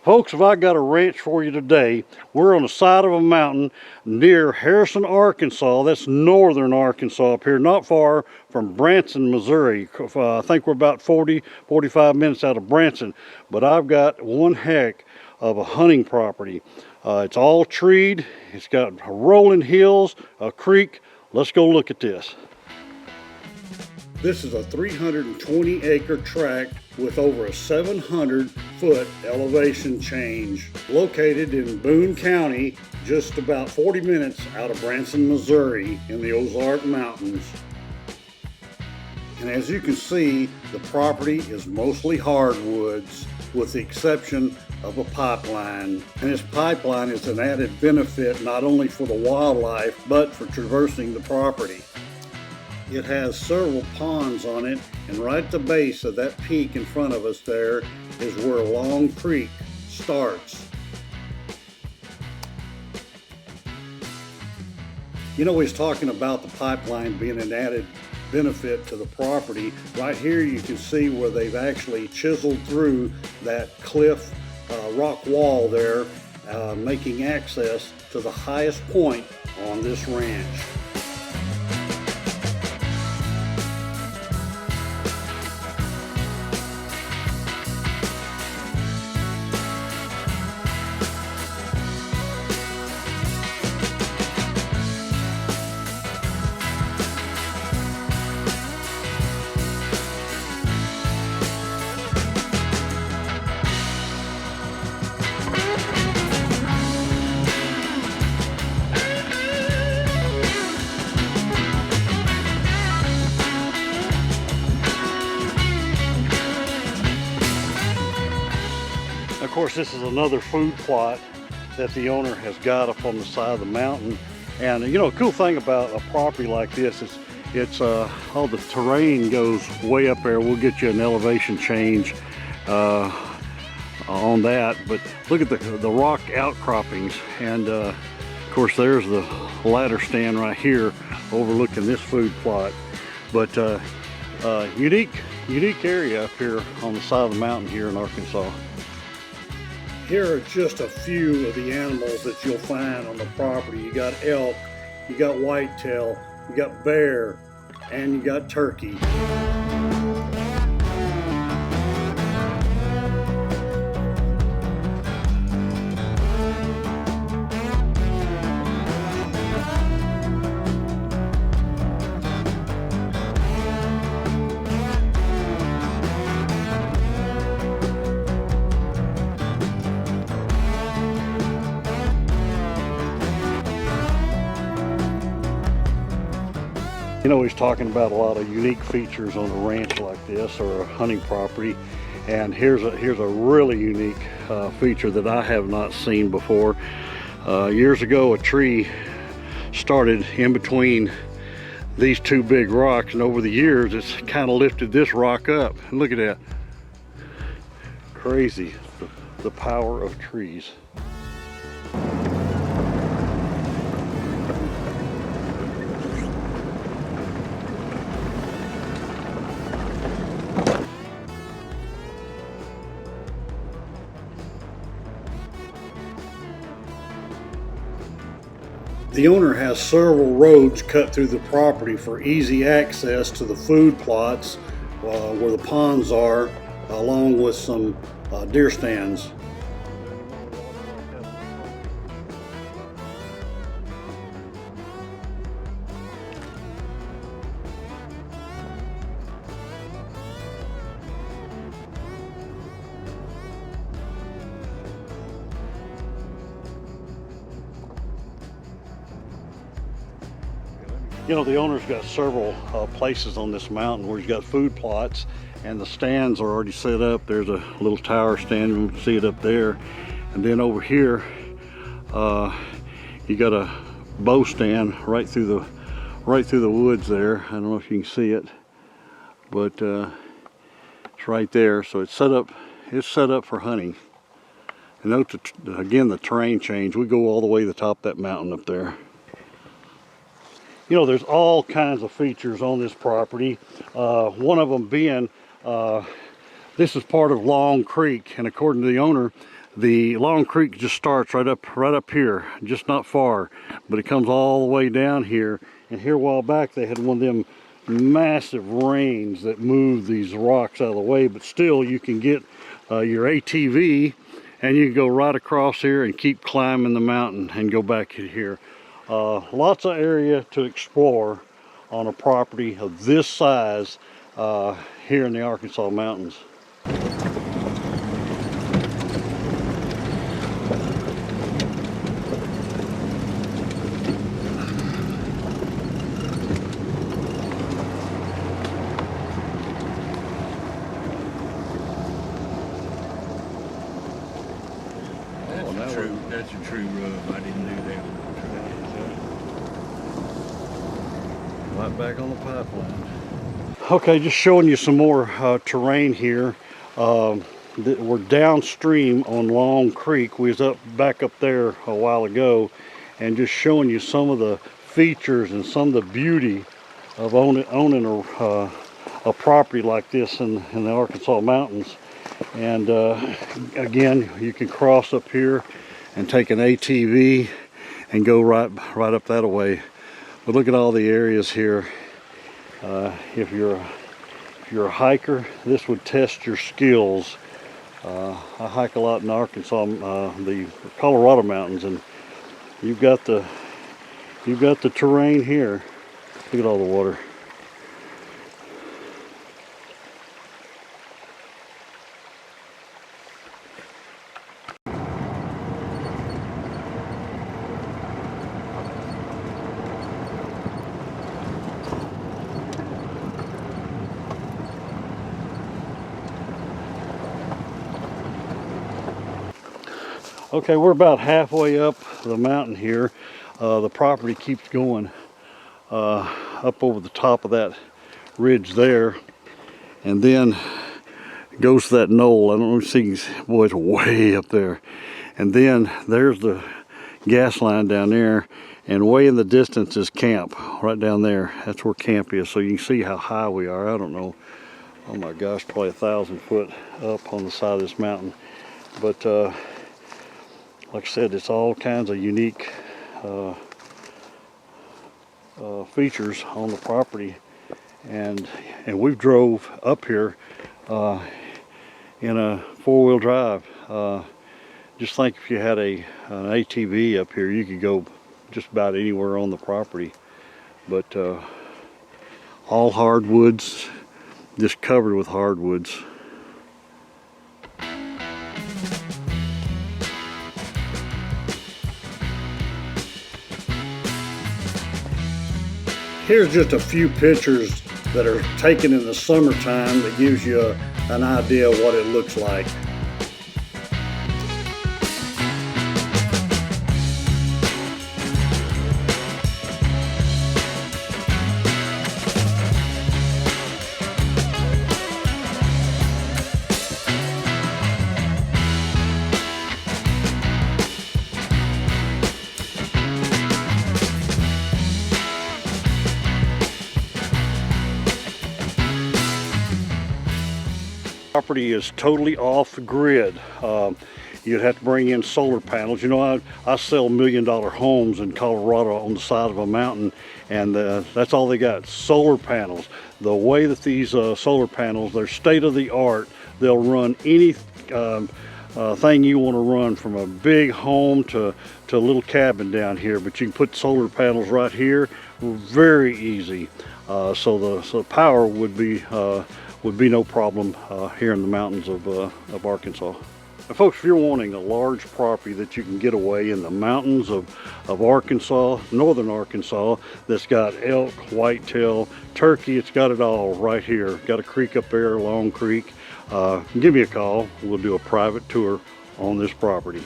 Folks, have I got a ranch for you today. We're on the side of a mountain near Harrison, Arkansas. That's northern Arkansas up here, not far from Branson, Missouri. I think we're about 45 minutes out of Branson. But I've got one heck of a hunting property. It's all treed. It's got rolling hills, a creek. Let's go look at this. This is a 320 acre tract with over a 700-foot elevation change, located in Boone County, just about 40 minutes out of Branson, Missouri, in the Ozark Mountains. And as you can see, the property is mostly hardwoods, with the exception of a pipeline. And this pipeline is an added benefit not only for the wildlife, but for traversing the property. It has several ponds on it, and right at the base of that peak in front of us there is where Long Creek starts. You know, he's talking about the pipeline being an added benefit to the property. Right here you can see where they've actually chiseled through that cliff rock wall there, making access to the highest point on this ranch. Of course, this is another food plot that the owner has got up on the side of the mountain. And you know, a cool thing about a property like this is all the terrain goes way up there. We'll get you an elevation change on that. But look at the rock outcroppings. And of course, there's the ladder stand right here overlooking this food plot. But unique area up here on the side of the mountain here in Arkansas. Here are just a few of the animals that you'll find on the property. You got elk, you got whitetail, you got bear, and you got turkey. You know, he's talking about a lot of unique features on a ranch like this or a hunting property, and here's a really unique feature that I have not seen before. Years ago, a tree started in between these two big rocks, and over the years it's kind of lifted this rock up. And look at that. Crazy, the power of trees. The owner has several roads cut through the property for easy access to the food plots where the ponds are, along with some deer stands. You know, the owner's got several places on this mountain where he's got food plots, and the stands are already set up. There's a little tower stand, you can see it up there. And then over here, you got a bow stand right through the woods there. I don't know if you can see it, but it's right there. So it's set up for hunting. And note again the terrain change. We go all the way to the top of that mountain up there. You know, there's all kinds of features on this property. One of them being, this is part of Long Creek, and according to the owner, The Long Creek just starts right up here, just not far, but it comes all the way down here. And here a while back they had one of them massive rains that moved these rocks out of the way, but still you can get your ATV and you can go right across here and keep climbing the mountain and go back here. Lots of area to explore on a property of this size here in the Arkansas mountains. That's a true rub. I didn't do that. Right back on the pipeline. Okay, just showing you some more terrain here. We're downstream on Long Creek. We was back up there a while ago, and just showing you some of the features and some of the beauty of owning a property like this in the Arkansas mountains. And again, you can cross up here and take an ATV and go right up that way. But look at all the areas here. If you're a hiker, this would test your skills. I hike a lot in Arkansas, the Colorado mountains, and you've got the terrain here. Look at all the water. Okay, we're about halfway up the mountain here. The property keeps going up over the top of that ridge there, and then goes to that knoll. I don't know if you see, boy, it's way up there. And then there's the gas line down there, and way in the distance is camp, right down there. That's where camp is, so you can see how high we are. I don't know, oh my gosh, probably 1,000 foot up on the side of this mountain. But like I said, it's all kinds of unique features on the property, and we've drove up here in a four-wheel drive. Just think if you had an ATV up here, you could go just about anywhere on the property. But all hardwoods, just covered with hardwoods. Here's just a few pictures that are taken in the summertime that gives you an idea of what it looks like. Property is totally off the grid. You'd have to bring in solar panels. You know, I sell $1 million homes in Colorado on the side of a mountain, and that's all they got, solar panels. The way that these solar panels, they're state of the art. They'll run any thing you want to run, from a big home to a little cabin down here. But you can put solar panels right here, very easy. So the power would be no problem here in the mountains of Arkansas. Now, folks, if you're wanting a large property that you can get away in the mountains of Arkansas, northern Arkansas, that's got elk, whitetail, turkey, it's got it all right here. Got a creek up there, Long Creek. Give me a call. We'll do a private tour on this property.